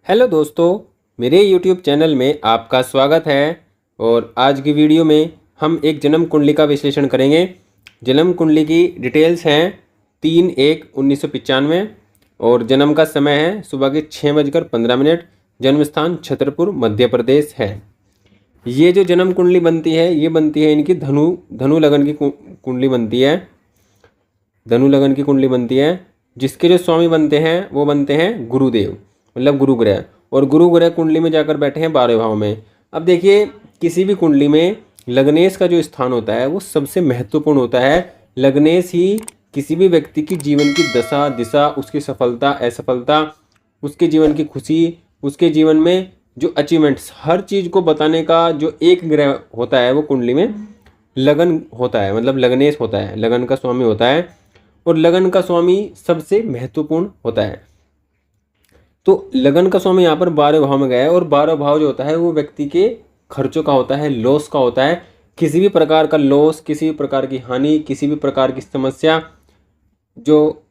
Hello दोस्तों, मेरे YouTube channel में आपका स्वागत है। और आज की वीडियो में हम एक जन्म कुंडली का विश्लेषण करेंगे। जन्म कुंडली की डिटेल्स हैं 3/1/1995 और जन्म का समय है सुबह के 6:15। जन्म स्थान छतरपुर मध्य प्रदेश है। ये जो जन्म कुंडली बनती है ये बनती है इनकी धनु लगन की कुंडली बनती है। धनु लगन की कुंडली बनती है जिसके जो स्वामी बनते हैं वो बनते हैं गुरुदेव, मतलब गुरु ग्रह। और गुरु ग्रह कुंडली में जाकर बैठे हैं 12वें भाव में। अब देखिए, किसी भी कुंडली में लग्नेश का जो स्थान होता है वो सबसे महत्वपूर्ण होता है। लग्नेश ही किसी भी व्यक्ति की जीवन की दशा दिशा, उसकी सफलता असफलता, उसके जीवन की खुशी, उसके जीवन में जो अचीवमेंट्स, हर चीज़ को बताने का जो एक ग्रह होता है वो कुंडली में लगन होता है, मतलब लग्नेश होता है, लगन का स्वामी होता है। और लगन का स्वामी सबसे महत्वपूर्ण होता है। तो लगन का स्वामी यहाँ पर 12वें भाव में गया है। और 12वां भाव जो होता है वो व्यक्ति के खर्चों का होता है, लॉस का होता है। किसी भी प्रकार का लॉस, किसी भी प्रकार की हानि, किसी भी प्रकार की समस्या, जो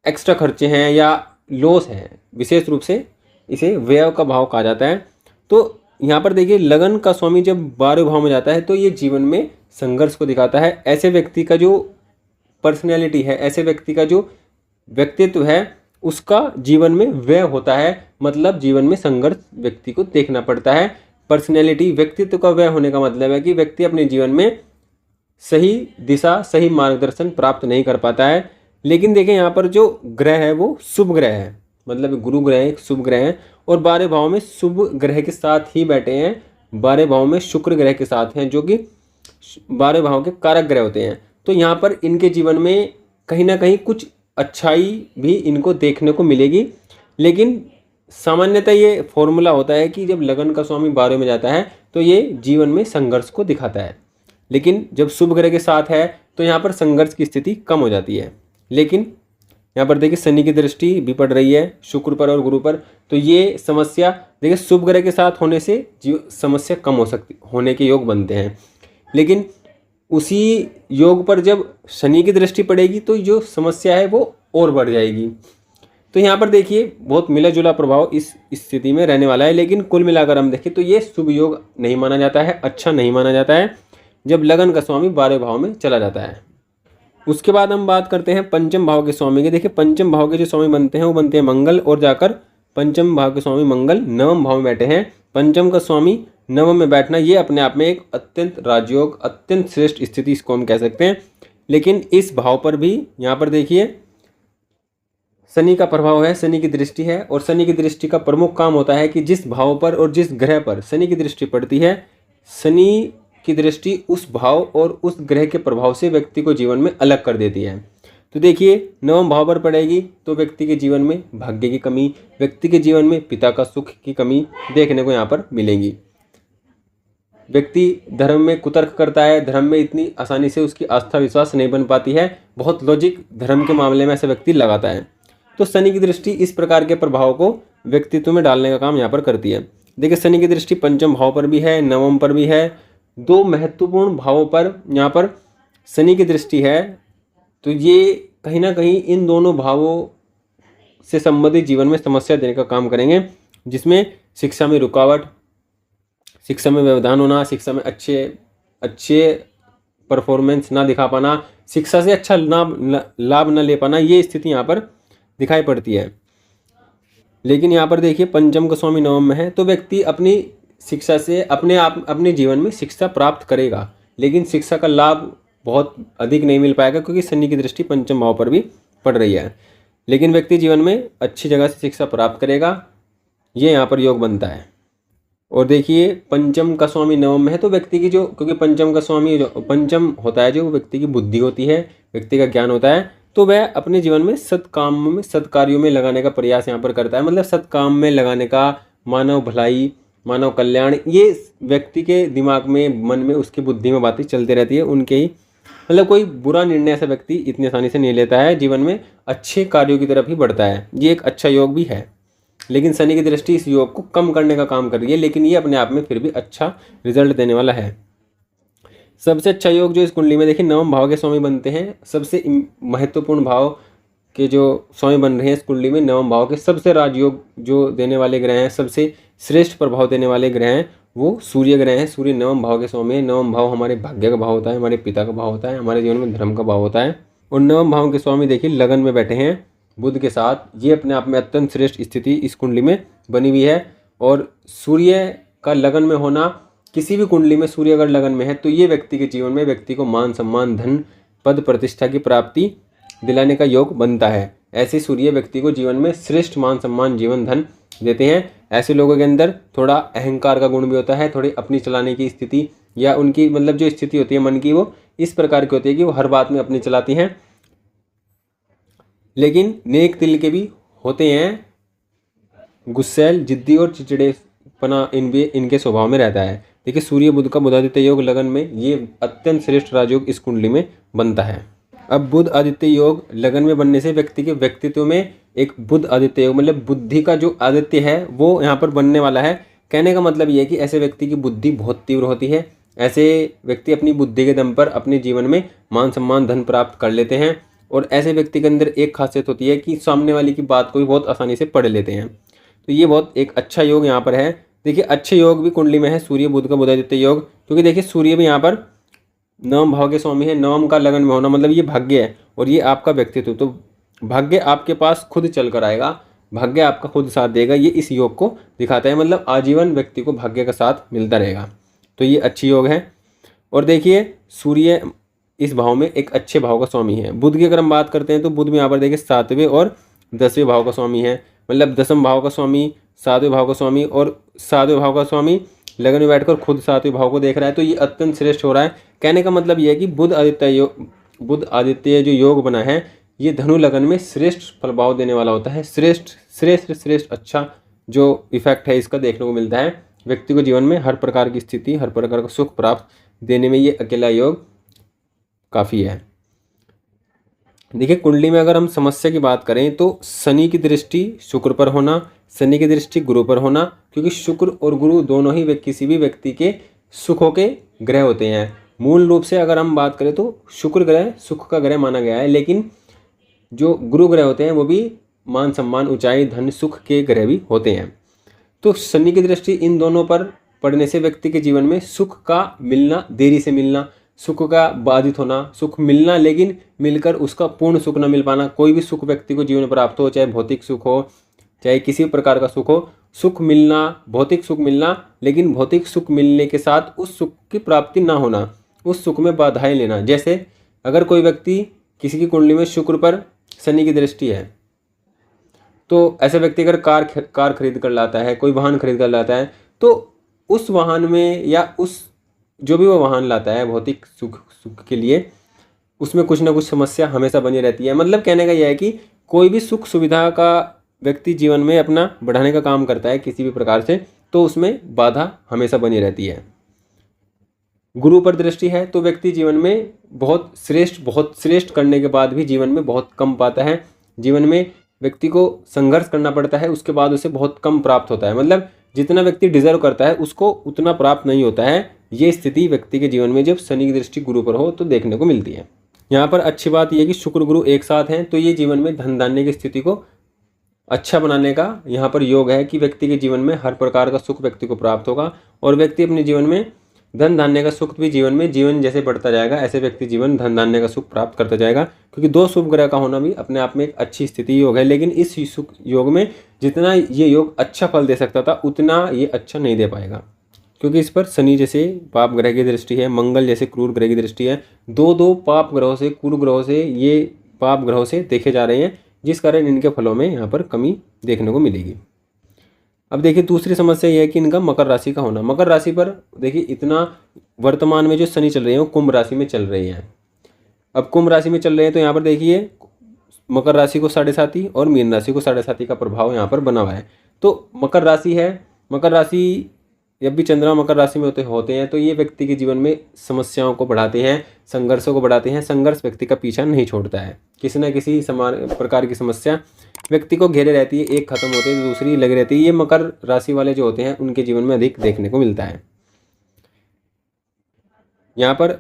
एक्स्ट्रा खर्चे हैं या लॉस हैं, विशेष रूप से इसे व्यय का भाव कहा जाता है। तो यहाँ पर देखिए, लगन का स्वामी जब 12वें भाव में जाता है तो ये जीवन में संघर्ष को दिखाता है। ऐसे व्यक्ति का जो पर्सनैलिटी है, ऐसे व्यक्ति का जो व्यक्तित्व है, उसका जीवन में व्यय होता है। मतलब जीवन में संघर्ष व्यक्ति को देखना पड़ता है। पर्सनैलिटी, व्यक्तित्व का व्यय होने का मतलब है कि व्यक्ति अपने जीवन में सही दिशा, सही मार्गदर्शन प्राप्त नहीं कर पाता है। लेकिन देखिए, यहाँ पर जो ग्रह है वो शुभ ग्रह है, मतलब गुरु ग्रह एक शुभ ग्रह है। और 12वें भाव में शुभ ग्रह के साथ ही बैठे हैं। 12वें भाव में शुक्र ग्रह के साथ हैं, जो कि 12वें भाव के कारक ग्रह होते हैं। तो यहाँ पर इनके जीवन में कहीं ना कहीं कुछ अच्छाई भी इनको देखने को मिलेगी। लेकिन सामान्यतः ये फॉर्मूला होता है कि जब लगन का स्वामी 12वें में जाता है तो ये जीवन में संघर्ष को दिखाता है। लेकिन जब शुभ ग्रह के साथ है तो यहाँ पर संघर्ष की स्थिति कम हो जाती है। लेकिन यहाँ पर देखिए, शनि की दृष्टि भी पड़ रही है शुक्र पर और गुरु पर। तो ये समस्या देखिए, शुभ ग्रह के साथ होने से समस्या कम हो सकती, होने के योग बनते हैं। लेकिन उसी योग पर जब शनि की दृष्टि पड़ेगी तो जो समस्या है वो और बढ़ जाएगी। तो यहाँ पर देखिए, बहुत मिला जुला प्रभाव इस स्थिति में रहने वाला है। लेकिन कुल मिलाकर हम देखें तो ये शुभ योग नहीं माना जाता है, अच्छा नहीं माना जाता है जब लगन का स्वामी 12वें भाव में चला जाता है। उसके बाद हम बात करते हैं पंचम भाव के स्वामी की। देखिए, पंचम भाव के जो स्वामी बनते हैं वो बनते हैं मंगल। और जाकर पंचम भाव के स्वामी मंगल 9वें भाव में बैठे हैं। पंचम का स्वामी 9वें में बैठना ये अपने आप में एक अत्यंत राजयोग, अत्यंत श्रेष्ठ स्थिति इसको हम कह सकते हैं। लेकिन इस भाव पर भी यहाँ पर देखिए, शनि का प्रभाव है, शनि की दृष्टि है। और शनि की दृष्टि का प्रमुख काम होता है कि जिस भाव पर और जिस ग्रह पर शनि की दृष्टि पड़ती है, शनि की दृष्टि उस भाव और उस ग्रह के प्रभाव से व्यक्ति को जीवन में अलग कर देती है। तो देखिए, 9वें भाव पर पड़ेगी तो व्यक्ति के जीवन में भाग्य की कमी, व्यक्ति के जीवन में पिता का सुख की कमी देखने को यहाँ पर मिलेगी। व्यक्ति धर्म में कुतर्क करता है, धर्म में इतनी आसानी से उसकी आस्था विश्वास नहीं बन पाती है, बहुत लॉजिक धर्म के मामले में ऐसा व्यक्ति लगाता है। तो शनि की दृष्टि इस प्रकार के प्रभाव को व्यक्तित्व में डालने का काम यहाँ पर करती है। देखिए, शनि की दृष्टि पंचम भाव पर भी है, 9वें पर भी है। दो महत्वपूर्ण भावों पर यहाँ पर शनि की दृष्टि है। तो ये कहीं ना कहीं इन दोनों भावों से संबंधित जीवन में समस्या देने का काम करेंगे, जिसमें शिक्षा में रुकावट, शिक्षा में व्यवधान होना, शिक्षा में अच्छे परफॉर्मेंस ना दिखा पाना, शिक्षा से अच्छा लाभ न ले पाना, ये स्थिति यहाँ पर दिखाई पड़ती है। लेकिन यहाँ पर देखिए, पंचम का स्वामी 9वें में है तो व्यक्ति अपनी शिक्षा से अपने जीवन में शिक्षा प्राप्त करेगा। लेकिन शिक्षा का लाभ बहुत अधिक नहीं मिल पाएगा क्योंकि शनि की दृष्टि पंचम भाव पर भी पड़ रही है। लेकिन व्यक्ति जीवन में अच्छी जगह से शिक्षा प्राप्त करेगा, ये यहाँ पर योग बनता है। और देखिए, पंचम का स्वामी 9वें में है तो व्यक्ति की जो, क्योंकि पंचम का स्वामी जो पंचम होता है, जो व्यक्ति की बुद्धि होती है, व्यक्ति का ज्ञान होता है, तो वह अपने जीवन में सत्काम में, सत्कार्यों में लगाने का प्रयास यहाँ पर करता है। मतलब सत्काम में लगाने का, मानव भलाई, मानव कल्याण, ये व्यक्ति के दिमाग में, मन में, उसकी बुद्धि में बातें चलती रहती है उनके ही। मतलब कोई बुरा निर्णय ऐसा व्यक्ति इतनी आसानी से नहीं लेता है, जीवन में अच्छे कार्यों की तरफ ही बढ़ता है। ये एक अच्छा योग भी है। लेकिन शनि की दृष्टि इस योग को कम करने का काम कर रही है, लेकिन ये अपने आप में फिर भी अच्छा रिजल्ट देने वाला है। सबसे अच्छा योग जो इस कुंडली में देखिए, 9वें भाव के स्वामी बनते हैं। सबसे महत्वपूर्ण भाव के जो स्वामी बन रहे हैं इस कुंडली में नवम भाव के सबसे राजयोग जो देने वाले ग्रह हैं, सबसे श्रेष्ठ प्रभाव देने वाले ग्रह हैं, वो सूर्य ग्रह हैं। सूर्य नवम भाव के स्वामी है। नवम भाव हमारे भाग्य का भाव होता है, हमारे पिता का भाव होता है, हमारे जीवन में धर्म का भाव होता है। और नवम भाव के स्वामी देखिए लगन में बैठे हैं बुध के साथ। ये अपने आप में अत्यंत श्रेष्ठ स्थिति इस कुंडली में बनी हुई है। और सूर्य का लगन में होना, किसी भी कुंडली में सूर्य अगर लगन में है तो ये व्यक्ति के जीवन में व्यक्ति को मान सम्मान धन पद प्रतिष्ठा की प्राप्ति दिलाने का योग बनता है। ऐसे सूर्य व्यक्ति को जीवन में श्रेष्ठ मान सम्मान जीवन धन देते हैं। ऐसे लोगों के अंदर थोड़ा अहंकार का गुण भी होता है, थोड़ी अपनी चलाने की स्थिति या उनकी मतलब जो स्थिति होती है मन की वो इस प्रकार की होती है कि वो हर बात में अपनी चलाती हैं। लेकिन नेक दिल के भी होते हैं, गुस्सैल जिद्दी और चिड़चिड़ेपना इनके स्वभाव में रहता है। देखिए सूर्य बुध का बुधादित्य योग लगन में ये अत्यंत श्रेष्ठ राजयोग इस कुंडली में बनता है। अब बुध आदित्य योग लगन में बनने से व्यक्ति के व्यक्तित्व में एक बुध आदित्य योग मतलब बुद्धि का जो आदित्य है वो यहाँ पर बनने वाला है। कहने का मतलब ये है कि ऐसे व्यक्ति की बुद्धि बहुत तीव्र होती है। ऐसे व्यक्ति अपनी बुद्धि के दम पर अपने जीवन में मान सम्मान धन प्राप्त कर लेते हैं। और ऐसे व्यक्ति के अंदर एक खासियत होती है कि सामने वाले की बात को भी बहुत आसानी से पढ़ लेते हैं। तो ये बहुत एक अच्छा योग यहाँ पर है। देखिए अच्छे योग भी कुंडली में है सूर्य बुध का बुधादित्य योग, क्योंकि देखिए सूर्य भी यहाँ पर नवम भाव के स्वामी है। नवम का लगन में होना मतलब ये भाग्य है और ये आपका व्यक्तित्व। तो भाग्य आपके पास खुद चल कर आएगा, भाग्य आपका खुद साथ देगा, ये इस योग को दिखाता है। मतलब आजीवन व्यक्ति को भाग्य का साथ मिलता रहेगा। तो ये अच्छी योग है। और देखिए सूर्य इस भाव में एक अच्छे भाव का स्वामी है। बुध की अगर हम बात करते हैं तो बुध में यहाँ पर देखिए 7वें और 10वें भाव का स्वामी है। मतलब 10वें भाव का स्वामी, 7वें भाव का स्वामी और 7वें भाव का स्वामी लगन में बैठकर खुद 7वें भाव को देख रहा है। तो ये अत्यंत श्रेष्ठ हो रहा है। कहने का मतलब ये है कि बुध आदित्य जो योग बना है ये धनु लगन में श्रेष्ठ फलभाव देने वाला होता है। श्रेष्ठ अच्छा जो इफेक्ट है इसका देखने को मिलता है। व्यक्ति को जीवन में हर प्रकार की स्थिति, हर प्रकार का सुख प्राप्त देने में ये अकेला योग काफ़ी है। देखिए कुंडली में अगर हम समस्या की बात करें तो शनि की दृष्टि शुक्र पर होना, शनि की दृष्टि गुरु पर होना, क्योंकि शुक्र और गुरु दोनों ही किसी भी व्यक्ति के सुखों के ग्रह होते हैं। मूल रूप से अगर हम बात करें तो शुक्र ग्रह सुख का ग्रह माना गया है, लेकिन जो गुरु ग्रह होते हैं वो भी मान सम्मान ऊंचाई धन सुख के ग्रह भी होते हैं। तो शनि की दृष्टि इन दोनों पर पड़ने से व्यक्ति के जीवन में सुख का मिलना, देरी से मिलना, सुख का बाधित होना, सुख मिलना लेकिन मिलकर उसका पूर्ण सुख न मिल पाना। कोई भी सुख व्यक्ति को जीवन में प्राप्त हो, चाहे भौतिक सुख हो चाहे किसी प्रकार का सुख हो, सुख मिलना, भौतिक सुख मिलना, लेकिन भौतिक सुख मिलने के साथ उस सुख की प्राप्ति ना होना, उस सुख में बाधाएं लेना। जैसे अगर कोई व्यक्ति किसी की कुंडली में शुक्र पर शनि की दृष्टि है तो ऐसे व्यक्ति अगर कार खरीद कर लाता है, कोई वाहन खरीद कर लाता है, तो उस वाहन में या उस जो भी वो वाहन लाता है भौतिक सुख के लिए, उसमें कुछ ना कुछ समस्या हमेशा बनी रहती है। मतलब कहने का यह है कि कोई भी सुख सुविधा का व्यक्ति जीवन में अपना बढ़ाने का काम करता है किसी भी प्रकार से, तो उसमें बाधा हमेशा बनी रहती है। गुरु पर दृष्टि है तो व्यक्ति जीवन में बहुत श्रेष्ठ करने के बाद भी जीवन में बहुत कम पाता है। जीवन में व्यक्ति को संघर्ष करना पड़ता है, उसके बाद उसे बहुत कम प्राप्त होता है। मतलब जितना व्यक्ति डिजर्व करता है उसको उतना प्राप्त नहीं होता है। ये स्थिति व्यक्ति के जीवन में जब शनि की दृष्टि गुरु पर हो तो देखने को मिलती है। यहाँ पर अच्छी बात यह कि शुक्र गुरु एक साथ हैं, तो ये जीवन में धन धान्य की स्थिति को अच्छा बनाने का यहाँ पर योग है कि व्यक्ति के जीवन में हर प्रकार का सुख व्यक्ति को प्राप्त होगा और व्यक्ति अपने जीवन में धन धान्य का सुख भी जीवन जैसे बढ़ता जाएगा ऐसे व्यक्ति जीवन धन धान्य का सुख प्राप्त करता जाएगा। क्योंकि दो शुभ ग्रह का होना भी अपने आप में एक अच्छी स्थिति योग है, लेकिन इस सुख योग में जितना ये योग अच्छा फल दे सकता था उतना ये अच्छा नहीं दे पाएगा, क्योंकि इस पर शनि जैसे पाप ग्रह की दृष्टि है, मंगल जैसे क्रूर ग्रह की दृष्टि है। दो पाप ग्रहों से, क्रूर ग्रहों से, ये पाप ग्रहों से देखे जा रहे हैं, जिस कारण इनके फलों में यहाँ पर कमी देखने को मिलेगी। अब देखिए दूसरी समस्या यह है कि इनका मकर राशि का होना। मकर राशि पर देखिए इतना वर्तमान में जो शनि चल रहे हैं वो कुंभ राशि में चल रहे हैं। अब कुंभ राशि में चल रहे हैं तो यहाँ पर देखिए मकर राशि को 7.5 और मीन राशि को 7.5 का प्रभाव यहाँ पर बना हुआ है। तो मकर राशि है, मकर राशि जब भी चंद्रमा मकर राशि में होते हैं तो ये व्यक्ति के जीवन में समस्याओं को बढ़ाते हैं, संघर्षों को बढ़ाते हैं। संघर्ष व्यक्ति का पीछा नहीं छोड़ता है, किसी न किसी समान प्रकार की समस्या व्यक्ति को घेरे रहती है, एक खत्म होती है तो दूसरी लगी रहती है। ये मकर राशि वाले जो होते हैं उनके जीवन में अधिक देखने को मिलता है। यहाँ पर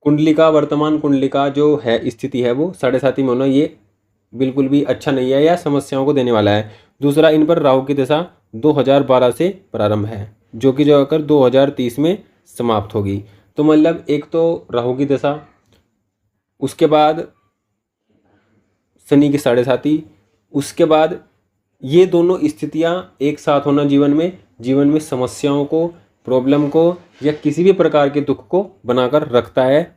कुंडलिका, वर्तमान कुंडलिका जो है स्थिति है वो 7.5 में होना, ये बिल्कुल भी अच्छा नहीं है या समस्याओं को देने वाला है। दूसरा, इन पर राहु की दशा 2012 से प्रारंभ है, जो कि जो आकर 2030 में समाप्त होगी। तो मतलब एक तो राहु की दशा, उसके बाद शनि की 7.5, उसके बाद ये दोनों स्थितियां एक साथ होना जीवन में समस्याओं को, प्रॉब्लम को या किसी भी प्रकार के दुख को बनाकर रखता है।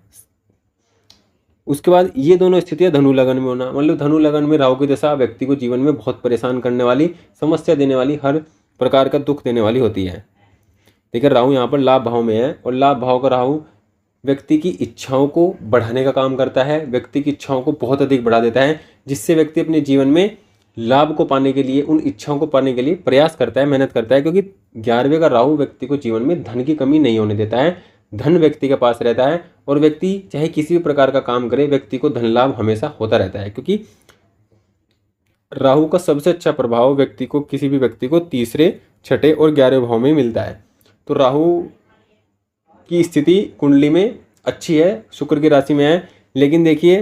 उसके बाद ये दोनों स्थितियां धनु लगन में होना, मतलब धनु लगन में राहु की दशा व्यक्ति को जीवन में बहुत परेशान करने वाली, समस्या देने वाली, हर प्रकार का दुख देने वाली होती है। देखिए राहु यहाँ पर लाभ भाव में है, और लाभ भाव का राहु व्यक्ति की इच्छाओं को बढ़ाने का काम करता है, व्यक्ति की इच्छाओं को बहुत अधिक बढ़ा देता है, जिससे व्यक्ति अपने जीवन में लाभ को पाने के लिए, उन इच्छाओं को पाने के लिए प्रयास करता है, मेहनत करता है। क्योंकि 11वें का राहु व्यक्ति को जीवन में धन की कमी नहीं होने देता है, धन व्यक्ति के पास रहता है, और व्यक्ति चाहे किसी भी प्रकार का काम करे, व्यक्ति को धन लाभ हमेशा होता रहता है। क्योंकि राहु का सबसे अच्छा प्रभाव व्यक्ति को, किसी भी व्यक्ति को 3रे, 6ठे और 11वें भाव में मिलता है। तो राहु की स्थिति कुंडली में अच्छी है, शुक्र की राशि में है, लेकिन देखिए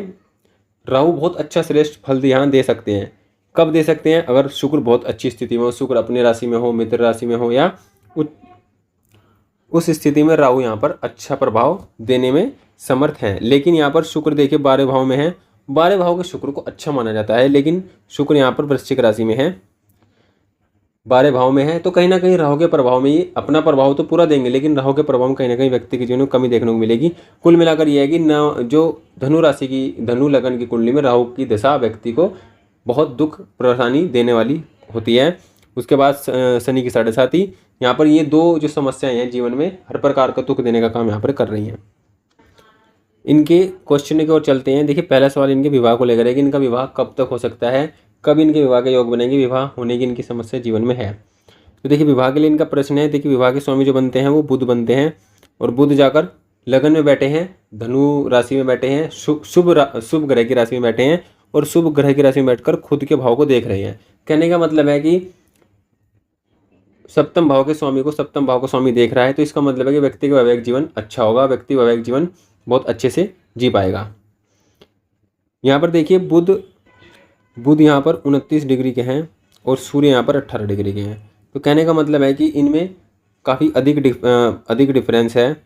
राहु बहुत अच्छा श्रेष्ठ फल यहाँ दे सकते हैं। कब दे सकते हैं? अगर शुक्र बहुत अच्छी स्थिति में हो, शुक्र अपनी राशि में हो, मित्र राशि में हो, या उस स्थिति में राहु यहाँ पर अच्छा प्रभाव देने में समर्थ है। लेकिन यहाँ पर शुक्र देखिए 12 भाव में है, 12 भाव के शुक्र को अच्छा माना जाता है, लेकिन शुक्र यहाँ पर वृश्चिक राशि में है, 12 भाव में है। तो कहीं ना कहीं राहु के प्रभाव में ये अपना प्रभाव तो पूरा देंगे, लेकिन राहु के प्रभाव में कहीं ना कहीं व्यक्ति के जीवन में कमी देखने को मिलेगी। कुल मिलाकर यह है कि न जो धनु राशि की, धनु लगन की कुंडली में राहु की दशा व्यक्ति को बहुत दुख परेशानी देने वाली होती है। उसके बाद शनि की 7.5, यहाँ पर ये दो जो समस्याएं हैं जीवन में हर प्रकार का दुख देने का काम यहाँ पर कर रही हैं। इनके क्वेश्चन की ओर चलते हैं। देखिए पहला सवाल इनके विवाह को लेकर है कि इनका विवाह कब तक हो सकता है, कब इनके विवाह के योग बनेंगे, विवाह होने की इनकी समस्या जीवन में है। तो देखिए विवाह के लिए इनका प्रश्न है। देखिए विवाह के स्वामी जो बनते हैं वो बुध बनते हैं, और बुध जाकर लगन में बैठे हैं, धनु राशि में बैठे हैं, शुभ ग्रह की राशि में बैठे हैं, और शुभ ग्रह की राशि में बैठकर खुद के भाव को देख रहे हैं। कहने का मतलब है कि सप्तम भाव के स्वामी को सप्तम भाव का स्वामी देख रहा है, तो इसका मतलब है कि व्यक्ति का वैवाहिक जीवन अच्छा होगा, व्यक्ति वैवाहिक जीवन बहुत अच्छे से जी पाएगा। यहाँ पर देखिए बुध यहाँ पर 29 डिग्री के हैं और सूर्य यहाँ पर 18 डिग्री के हैं। तो कहने का मतलब है कि इनमें काफ़ी अधिक डिफरेंस है,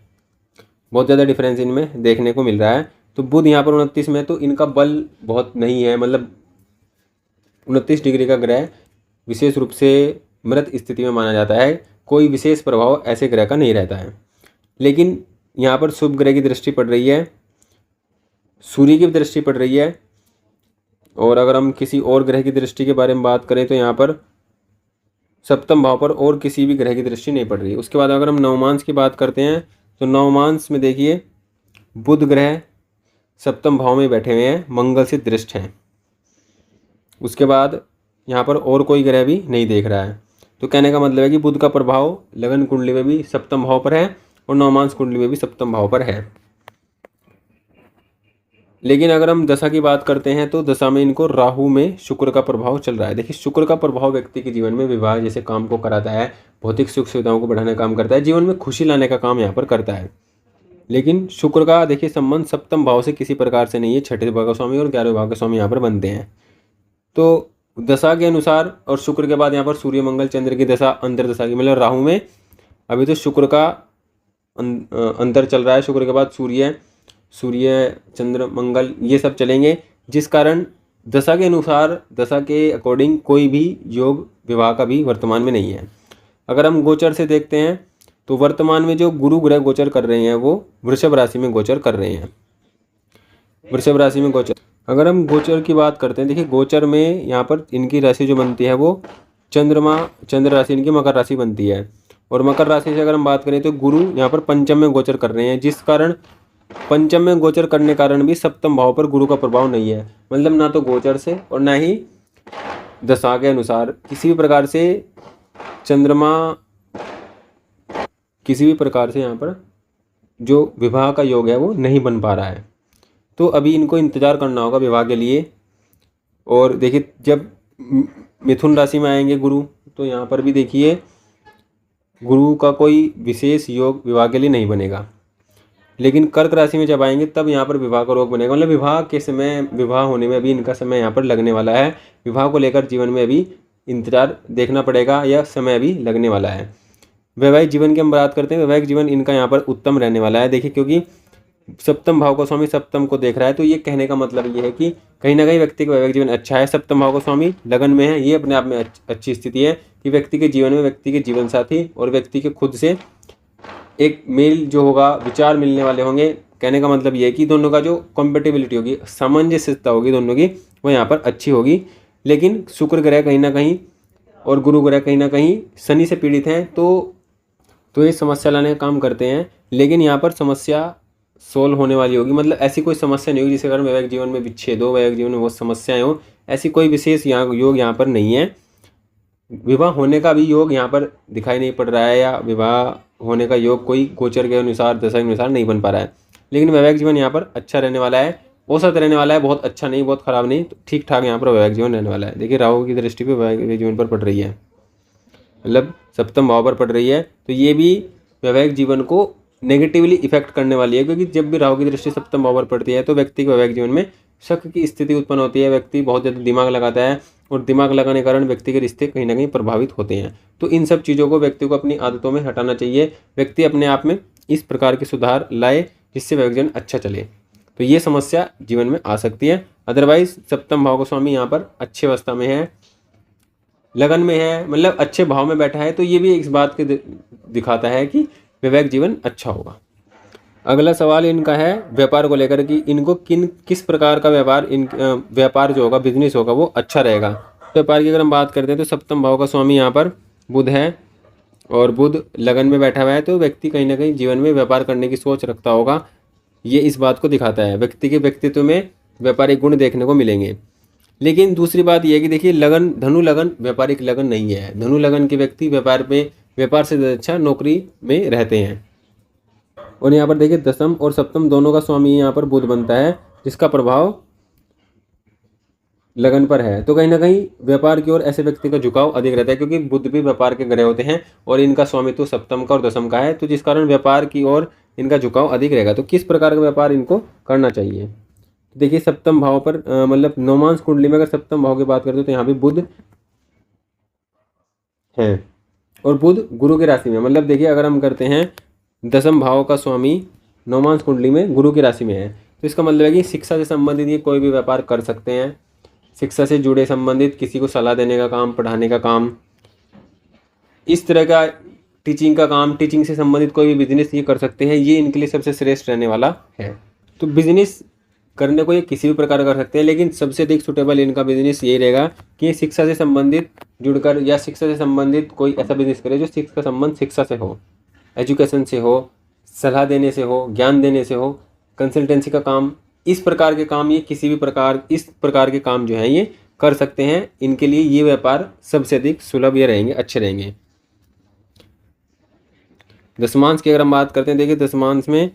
बहुत ज़्यादा डिफरेंस इनमें देखने को मिल रहा है। तो बुध यहाँ पर 29 में, तो इनका बल बहुत नहीं है, मतलब 29 डिग्री का ग्रह विशेष रूप से मृत स्थिति में माना जाता है, कोई विशेष प्रभाव ऐसे ग्रह का नहीं रहता है। लेकिन यहाँ पर शुभ ग्रह की दृष्टि पड़ रही है, सूर्य की दृष्टि पड़ रही है, और अगर हम किसी और ग्रह की दृष्टि के बारे में बात करें तो यहाँ पर सप्तम भाव पर और किसी भी ग्रह की दृष्टि नहीं पड़ रही है। उसके बाद अगर हम नवमांश की बात करते हैं तो नवमांश में देखिए बुध ग्रह सप्तम भाव में बैठे हुए हैं, मंगल से दृष्ट हैं। उसके बाद यहाँ पर और कोई ग्रह भी नहीं देख रहा है। तो कहने का मतलब है कि बुध का प्रभाव लगन कुंडली में भी सप्तम भाव पर है और नवमांश कुंडली में भी सप्तम भाव पर है। लेकिन अगर हम दशा की बात करते हैं तो दशा में इनको राहु में शुक्र का प्रभाव चल रहा है। देखिए शुक्र का प्रभाव व्यक्ति के जीवन में विवाह जैसे काम को कराता है, भौतिक सुख सुविधाओं को बढ़ाने का काम करता है, जीवन में खुशी लाने का काम यहाँ पर करता है। लेकिन शुक्र का देखिए संबंध सप्तम भाव से किसी प्रकार से नहीं है, 6ठे भाव का स्वामी और 11वें भाव का स्वामी यहाँ पर बनते हैं। तो दशा के अनुसार और शुक्र के बाद यहाँ पर सूर्य मंगल चंद्र की दशा अंतर दशा की, मतलब राहु में अभी तो शुक्र का अंतर चल रहा है, शुक्र के बाद सूर्य चंद्र मंगल ये सब चलेंगे, जिस कारण दशा के अनुसार, दशा के अकॉर्डिंग कोई भी योग विवाह का भी वर्तमान में नहीं है। अगर हम गोचर से देखते हैं तो वर्तमान में जो गुरु ग्रह गोचर कर रहे हैं वो वृषभ राशि में गोचर कर रहे हैं, वृषभ राशि में गोचर। अगर हम गोचर की बात करते हैं, देखिए गोचर में यहाँ पर इनकी राशि जो बनती है वो चंद्र राशि इनकी मकर राशि बनती है, और मकर राशि से अगर हम बात करें तो गुरु यहाँ पर पंचम में गोचर कर रहे हैं, जिस कारण पंचम में गोचर करने कारण भी सप्तम भाव पर गुरु का प्रभाव नहीं है। मतलब ना तो गोचर से और ना ही दशा के अनुसार किसी भी प्रकार से चंद्रमा, किसी भी प्रकार से यहाँ पर जो विवाह का योग है वो नहीं बन पा रहा है। तो अभी इनको इंतज़ार करना होगा विवाह के लिए। और देखिए जब मिथुन राशि में आएंगे गुरु, तो यहाँ पर भी देखिए गुरु का कोई विशेष योग विवाह के लिए नहीं बनेगा। लेकिन कर्क राशि में जब आएंगे तब यहाँ पर विवाह का योग बनेगा। मतलब विवाह के समय, विवाह होने में अभी इनका समय यहाँ पर लगने वाला है। विवाह को लेकर जीवन में अभी इंतजार देखना पड़ेगा या समय अभी लगने वाला है। वैवाहिक जीवन की हम बात करते हैं, वैवाहिक जीवन इनका यहाँ पर उत्तम रहने वाला है। देखिए, क्योंकि सप्तम भाव का स्वामी सप्तम को देख रहा है, तो ये कहने का मतलब ये है कि कहीं ना कहीं व्यक्ति का वैवाहिक जीवन अच्छा है। सप्तम भाव का स्वामी लगन में है, ये अपने आप में अच्छी स्थिति है कि व्यक्ति के जीवन में व्यक्ति के जीवन साथी और व्यक्ति के खुद से एक मेल जो होगा, विचार मिलने वाले होंगे। कहने का मतलब ये है कि दोनों का जो कंपेटेबिलिटी होगी, सामंजस्यता होगी दोनों की, वो यहाँ पर अच्छी होगी। लेकिन शुक्र ग्रह कहीं ना कहीं और गुरु ग्रह कहीं ना कहीं शनि से पीड़ित हैं, तो ये समस्या लाने का काम करते हैं। लेकिन यहाँ पर समस्या सोल्व होने वाली होगी। मतलब ऐसी कोई समस्या नहीं होगी जिसके कारण वैवाहिक जीवन में विच्छेद हो, वैवाहिक जीवन में बहुत समस्याएं हो, ऐसी कोई विशेष योग यहाँ पर नहीं है। विवाह होने का भी योग यहाँ पर दिखाई नहीं पड़ रहा है, या विवाह होने का योग कोई गोचर के अनुसार, दशा के अनुसार नहीं बन पा रहा है। लेकिन वैवाहिक जीवन यहाँ पर अच्छा रहने वाला है, औसत रहने वाला है, बहुत अच्छा नहीं, बहुत खराब नहीं, तो ठीक ठाक यहाँ पर वैवाहिक जीवन रहने वाला है। देखिए, राहु की दृष्टि भी वैवाहिक जीवन पर पड़ रही है, मतलब सप्तम भाव पर पड़ रही है, तो ये भी वैवाहिक जीवन को नेगेटिवली इफेक्ट करने वाली है। क्योंकि जब भी राहु की दृष्टि सप्तम भाव पर पड़ती है तो व्यक्ति के वैवाहिक जीवन में शक की स्थिति उत्पन्न होती है। व्यक्ति बहुत ज़्यादा दिमाग लगाता है और दिमाग लगाने के कारण व्यक्ति के रिश्ते कहीं ना कहीं प्रभावित होते हैं। तो इन सब चीज़ों को व्यक्ति को अपनी आदतों में हटाना चाहिए। व्यक्ति अपने आप में इस प्रकार के सुधार लाए जिससे वैवाहिक जीवन अच्छा चले, तो ये समस्या जीवन में आ सकती है। अदरवाइज सप्तम भाव का स्वामी यहाँ पर अच्छी अवस्था में है, लगन में है, मतलब अच्छे भाव में बैठा है, तो ये भी इस बात के दिखाता है कि वैवाहिक जीवन अच्छा होगा। अगला सवाल इनका है व्यापार को लेकर कि इनको किस प्रकार का व्यापार जो होगा, बिजनेस होगा, वो अच्छा रहेगा। व्यापार की अगर हम बात करते हैं तो सप्तम भाव का स्वामी यहाँ पर बुध है और बुध लगन में बैठा हुआ है, तो व्यक्ति कहीं ना कहीं जीवन में व्यापार करने की सोच रखता होगा, ये इस बात को दिखाता है। व्यक्ति के व्यक्तित्व में व्यापारिक गुण देखने को मिलेंगे। लेकिन दूसरी बात यह है कि देखिए, लगन, धनु लगन व्यापारिक लगन नहीं है। धनु लगन के व्यक्ति व्यापार से अच्छा नौकरी में रहते हैं। और यहाँ पर देखिए, दसम और सप्तम दोनों का स्वामी यहाँ पर बुध बनता है, जिसका प्रभाव लगन पर है। तो कहीं ना कहीं व्यापार की ओर ऐसे व्यक्ति का झुकाव अधिक रहता है, क्योंकि बुध भी व्यापार के ग्रह होते हैं और इनका स्वामित्व सप्तम का और दसम का है, तो जिस कारण व्यापार की ओर इनका झुकाव अधिक रहेगा। तो किस प्रकार का व्यापार इनको करना चाहिए? देखिए, सप्तम भाव पर मतलब नवमांश कुंडली में अगर सप्तम भाव की बात करते हो तो यहाँ भी बुध है और बुध गुरु की राशि में। मतलब देखिए, अगर हम करते हैं दसम भाव का स्वामी नवमांश कुंडली में गुरु की राशि में है, तो इसका मतलब है कि शिक्षा से संबंधित ये कोई भी व्यापार कर सकते हैं। शिक्षा से जुड़े संबंधित किसी को सलाह देने का काम, पढ़ाने का काम, इस तरह का टीचिंग का काम, टीचिंग से संबंधित कोई भी बिजनेस ये कर सकते हैं। ये इनके लिए सबसे श्रेष्ठ रहने वाला है। तो बिजनेस करने को ये किसी भी प्रकार कर सकते हैं, लेकिन सबसे अधिक सुटेबल इनका बिजनेस यही रहेगा कि शिक्षा से संबंधित जुड़कर या शिक्षा से संबंधित कोई ऐसा बिजनेस करे जो शिक्षा का संबंध शिक्षा से हो, एजुकेशन से हो, सलाह देने से हो, ज्ञान देने से हो, कंसल्टेंसी का काम, इस प्रकार के काम, ये किसी भी प्रकार इस प्रकार के काम जो हैं ये कर सकते हैं। इनके लिए ये व्यापार सबसे अधिक सुलभ ये रहेंगे, अच्छे रहेंगे। दशमांश की अगर हम बात करते हैं, देखिए दशमांश में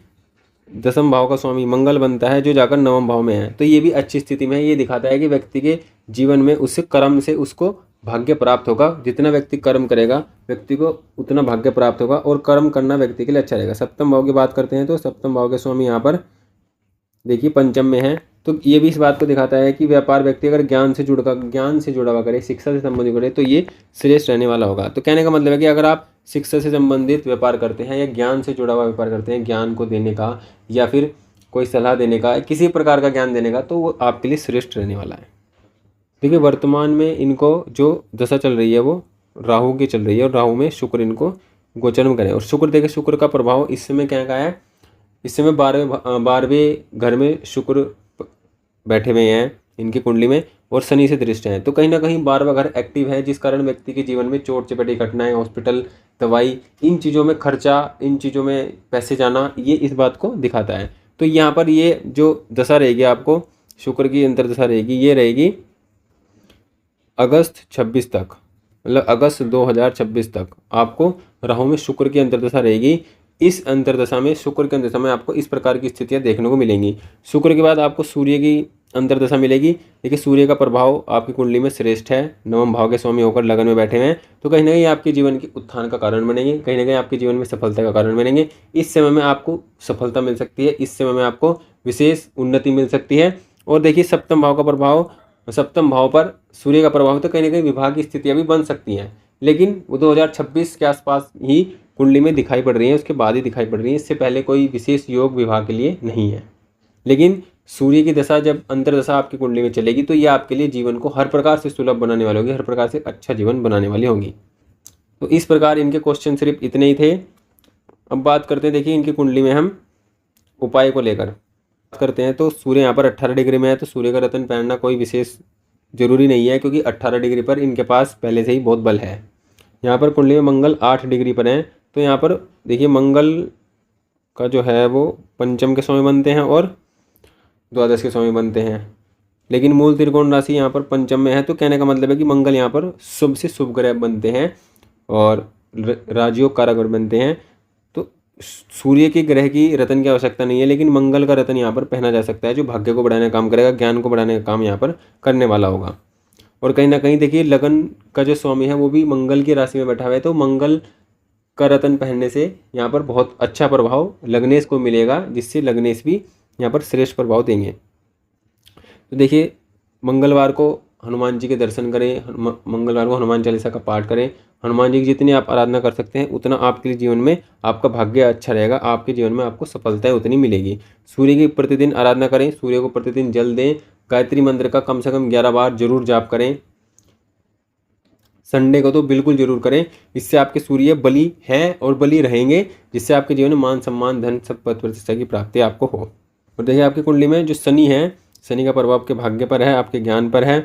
दसम भाव का स्वामी मंगल बनता है, जो जाकर नवम भाव में है, तो ये भी अच्छी स्थिति में है। ये दिखाता है कि व्यक्ति के जीवन में उससे कर्म से उसको भाग्य प्राप्त होगा। जितना व्यक्ति कर्म करेगा व्यक्ति को उतना भाग्य प्राप्त होगा, और कर्म करना व्यक्ति के लिए अच्छा रहेगा। सप्तम भाव की बात करते हैं तो सप्तम भाव के स्वामी यहाँ पर देखिए पंचम में है, तो ये भी इस बात को दिखाता है कि व्यापार व्यक्ति अगर ज्ञान से जुड़ा हुआ करे, शिक्षा से संबंधित करे, तो ये श्रेष्ठ रहने वाला होगा। तो कहने का मतलब है कि अगर आप शिक्षा से संबंधित व्यापार करते हैं या ज्ञान से जुड़ा हुआ व्यापार करते हैं, ज्ञान को देने का या फिर कोई सलाह देने का, किसी प्रकार का ज्ञान देने का, तो वो आपके लिए श्रेष्ठ रहने वाला है। देखिए, वर्तमान में इनको जो दशा चल रही है वो राहु की चल रही है, और राहु में शुक्र इनको गोचर में करें। और शुक्र, देखिए शुक्र का प्रभाव इस समय क्या है, इस समय 12वें घर में शुक्र बैठे हुए हैं इनकी कुंडली में, और शनि से दृष्ट हैं। तो कहीं ना कहीं 12वां घर एक्टिव है, जिस कारण व्यक्ति के जीवन में चोट चपेटी घटनाएं, हॉस्पिटल, दवाई, इन चीज़ों में खर्चा, इन चीज़ों में पैसे जाना, ये इस बात को दिखाता है। तो यहाँ पर ये जो दशा रहेगी, आपको शुक्र की अंतर्दशा रहेगी, ये रहेगी अगस्त 26 तक, मतलब अगस्त 2026 तक आपको राहु में शुक्र की अंतर्दशा रहेगी। इस अंतर्दशा में, शुक्र की अंतर्दशा में आपको इस प्रकार की स्थितियां देखने को मिलेंगी। शुक्र के बाद आपको सूर्य की अंतर्दशा मिलेगी। देखिए सूर्य का प्रभाव आपकी कुंडली में श्रेष्ठ है, नवम भाव के स्वामी होकर लगन में बैठे हुए हैं, तो कहीं ना कहीं आपके जीवन के उत्थान का कारण बनेंगे, कहीं ना कहीं आपके जीवन में सफलता का कारण बनेंगे। इस समय में आपको सफलता मिल सकती है, इस समय में आपको विशेष उन्नति मिल सकती है। और देखिए सप्तम भाव का प्रभाव, सप्तम भाव पर सूर्य का प्रभाव, तो कहीं ना कहीं विवाह की स्थितियाँ भी बन सकती हैं, लेकिन वो 2026 के आसपास ही कुंडली में दिखाई पड़ रही है, उसके बाद ही दिखाई पड़ रही है। इससे पहले कोई विशेष योग विवाह के लिए नहीं है। लेकिन सूर्य की दशा जब अंतर्दशा आपकी कुंडली में चलेगी तो ये आपके लिए जीवन को हर प्रकार से सुलभ बनाने वाली होगी, हर प्रकार से अच्छा जीवन बनाने वाली होगी। तो इस प्रकार इनके क्वेश्चन सिर्फ इतने ही थे। अब बात करते हैं, देखिए इनकी कुंडली में हम उपाय को लेकर बात करते हैं। तो सूर्य यहाँ पर 18 डिग्री में है, तो सूर्य का रत्न पहनना कोई विशेष जरूरी नहीं है, क्योंकि 18 डिग्री पर इनके पास पहले से ही बहुत बल है। यहाँ पर कुंडली में मंगल 8 डिग्री पर है, तो यहाँ पर देखिए मंगल का जो है वो पंचम के समय बनते हैं और द्वादश के समय बनते हैं, लेकिन मूल त्रिकोण राशि यहाँ पर पंचम में है। तो कहने का मतलब है कि मंगल यहाँ पर शुभ से शुभ ग्रह बनते हैं और राजयोग कारक बनते हैं। तो सूर्य के ग्रह की रत्न की आवश्यकता नहीं है, लेकिन मंगल का रत्न यहाँ पर पहना जा सकता है, जो भाग्य को बढ़ाने का काम करेगा, ज्ञान को बढ़ाने का काम यहाँ पर करने वाला होगा। और कहीं ना कहीं देखिए लगन का जो स्वामी है वो भी मंगल की राशि में बैठा हुआ है, तो मंगल का रत्न पहनने से यहाँ पर बहुत अच्छा प्रभाव लग्नेश को मिलेगा, जिससे लग्नेश भी यहाँ पर श्रेष्ठ प्रभाव देंगे। तो देखिए मंगलवार को हनुमान जी के दर्शन करें, मंगलवार को हनुमान चालीसा का पाठ करें। हनुमान जी की जितनी आप आराधना कर सकते हैं उतना आपके लिए जीवन में आपका भाग्य अच्छा रहेगा, आपके जीवन में आपको सफलता उतनी मिलेगी। सूर्य की प्रतिदिन आराधना करें, सूर्य को प्रतिदिन जल दें, गायत्री मंत्र का कम से कम 11 बार जरूर जाप करें। संडे को तो बिल्कुल जरूर करें, इससे आपके सूर्य बली हैं और बली रहेंगे, जिससे आपके जीवन में मान सम्मान धन सब पद प्रतिष्ठा की प्राप्ति आपको हो। और देखिए आपकी कुंडली में जो शनि है, शनि का प्रभाव आपके भाग्य पर है, आपके ज्ञान पर है,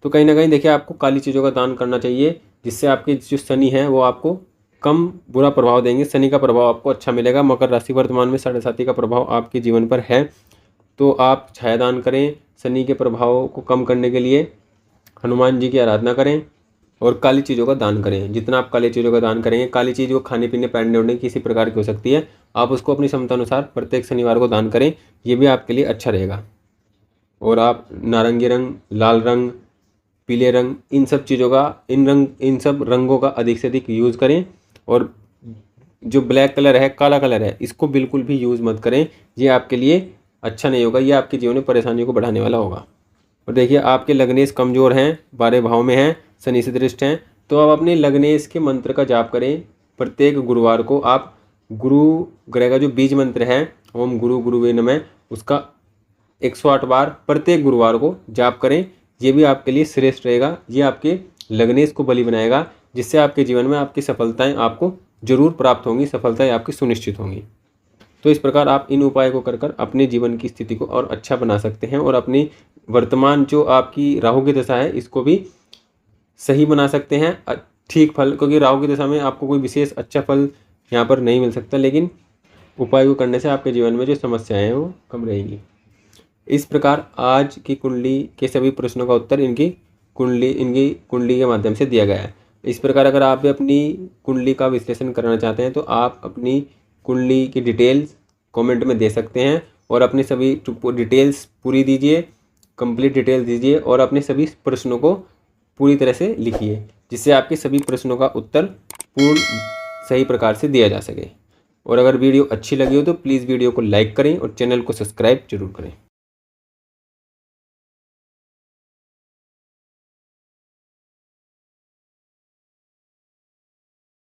तो कहीं ना कहीं देखिए आपको काली चीज़ों का दान करना चाहिए, जिससे आपके जो शनि है वो आपको कम बुरा प्रभाव देंगे, शनि का प्रभाव आपको अच्छा मिलेगा। मकर राशि वर्तमान में 7.5 का प्रभाव आपके जीवन पर है, तो आप छाया दान करें, शनि के प्रभाव को कम करने के लिए हनुमान जी की आराधना करें और काली चीज़ों का दान करें। जितना आप काली चीज़ों का दान करेंगे, काली चीज़ वो खाने पीने पहनने ओढ़ने किसी प्रकार की हो सकती है, आप उसको अपनी क्षमता अनुसार प्रत्येक शनिवार को दान करें, ये भी आपके लिए अच्छा रहेगा। और आप नारंगी रंग, लाल रंग, पीले रंग, इन सब चीज़ों का, इन सब रंगों का अधिक से अधिक यूज़ करें। और जो ब्लैक कलर है, काला कलर है, इसको बिल्कुल भी यूज़ मत करें, ये आपके लिए अच्छा नहीं होगा, ये आपके जीवन में परेशानियों को बढ़ाने वाला होगा। और देखिए आपके लग्नेश कमज़ोर हैं, 12 भाव में हैं, शनि से दृष्ट हैं, तो आप अपने लग्नेश के मंत्र का जाप करें। प्रत्येक गुरुवार को आप गुरु ग्रह का जो बीज मंत्र है, ओम गुरु गुरुवे नमः, उसका 108 बार प्रत्येक गुरुवार को जाप करें। ये भी आपके लिए श्रेष्ठ रहेगा, ये आपके लग्नेश को बली बनाएगा, जिससे आपके जीवन में आपकी सफलताएं आपको जरूर प्राप्त होंगी, सफलताएं आपकी सुनिश्चित होंगी। तो इस प्रकार आप इन उपायों को कर अपने जीवन की स्थिति को और अच्छा बना सकते हैं और अपनी वर्तमान जो आपकी राहु की दशा है इसको भी सही बना सकते हैं, ठीक फल, क्योंकि राहु की दशा में आपको कोई विशेष अच्छा फल यहाँ पर नहीं मिल सकता, लेकिन उपाय को करने से आपके जीवन में जो समस्याएं हैं वो कम रहेंगी। इस प्रकार आज की कुंडली के सभी प्रश्नों का उत्तर इनकी कुंडली के माध्यम से दिया गया है। इस प्रकार अगर आप भी अपनी कुंडली का विश्लेषण करना चाहते हैं तो आप अपनी कुंडली की डिटेल्स कमेंट में दे सकते हैं और अपने सभी डिटेल्स पूरी दीजिए, कंप्लीट डिटेल दीजिए और अपने सभी प्रश्नों को पूरी तरह से लिखिए, जिससे आपके सभी प्रश्नों का उत्तर पूर्ण सही प्रकार से दिया जा सके। और अगर वीडियो अच्छी लगी हो तो प्लीज़ वीडियो को लाइक करें और चैनल को सब्सक्राइब जरूर करें।